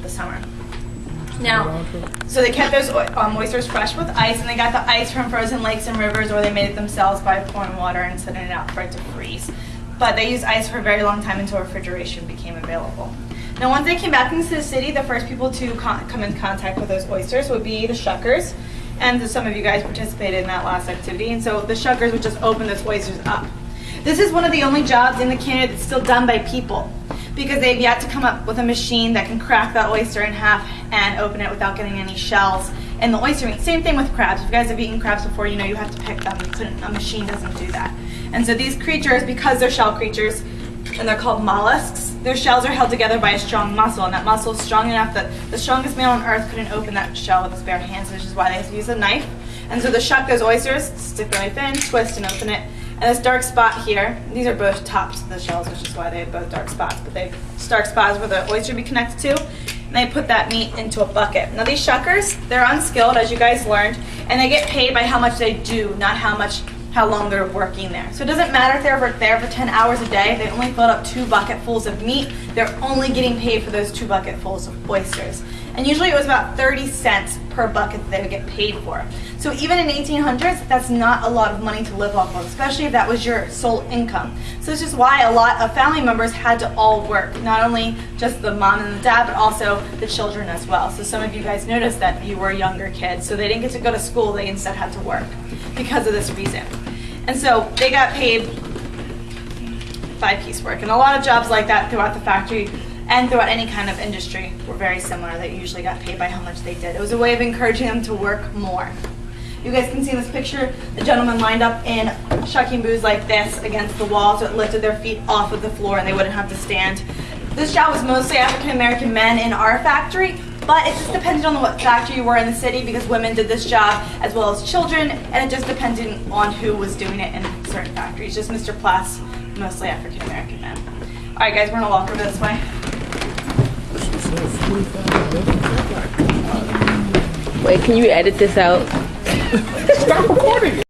the summer. Now, so they kept those oysters fresh with ice, and they got the ice from frozen lakes and rivers, or they made it themselves by pouring water and setting it out for it to freeze. But they used ice for a very long time until refrigeration became available. Now, once they came back into the city, the first people to come in contact with those oysters would be the shuckers, and some of you guys participated in that last activity, and so the shuckers would just open those oysters up. This is one of the only jobs in the cannery that's still done by people, because they've yet to come up with a machine that can crack that oyster in half and open it without getting any shells in the oyster meat. Same thing with crabs. If you guys have eaten crabs before, you know you have to pick them. A machine doesn't do that. And so these creatures, because they're shell creatures, and they're called mollusks, their shells are held together by a strong muscle, and that muscle is strong enough that the strongest man on earth couldn't open that shell with his bare hands, which is why they have to use a knife. And so they shuck those oysters, stick the knife in, twist, and open it. And this dark spot here, these are both tops of the shells, which is why they have both dark spots, but they have dark spots where the oyster would be connected to, and they put that meat into a bucket. Now these shuckers, they're unskilled, as you guys learned, and they get paid by how much they do, not how long they're working there. So it doesn't matter if they're there for 10 hours a day, they only filled up 2 bucketfuls of meat, they're only getting paid for those 2 bucketfuls of oysters. And usually it was about 30 cents per bucket that they would get paid for. So even in 1800s, that's not a lot of money to live off of, especially if that was your sole income. So this is why a lot of family members had to all work, not only just the mom and the dad, but also the children as well. So some of you guys noticed that you were younger kids, so they didn't get to go to school, they instead had to work because of this reason. And so they got paid by piecework. And a lot of jobs like that throughout the factory and throughout any kind of industry were very similar. They usually got paid by how much they did. It was a way of encouraging them to work more. You guys can see in this picture, the gentleman lined up in shucking booths like this against the wall, so it lifted their feet off of the floor and they wouldn't have to stand. This job was mostly African American men in our factory, but it just depended on what factory you were in the city, because women did this job as well as children, and it just depended on who was doing it in certain factories. Just Mr. Plass, mostly African American men. All right, guys, we're gonna walk over this way. Wait, can you edit this out? Stop recording it.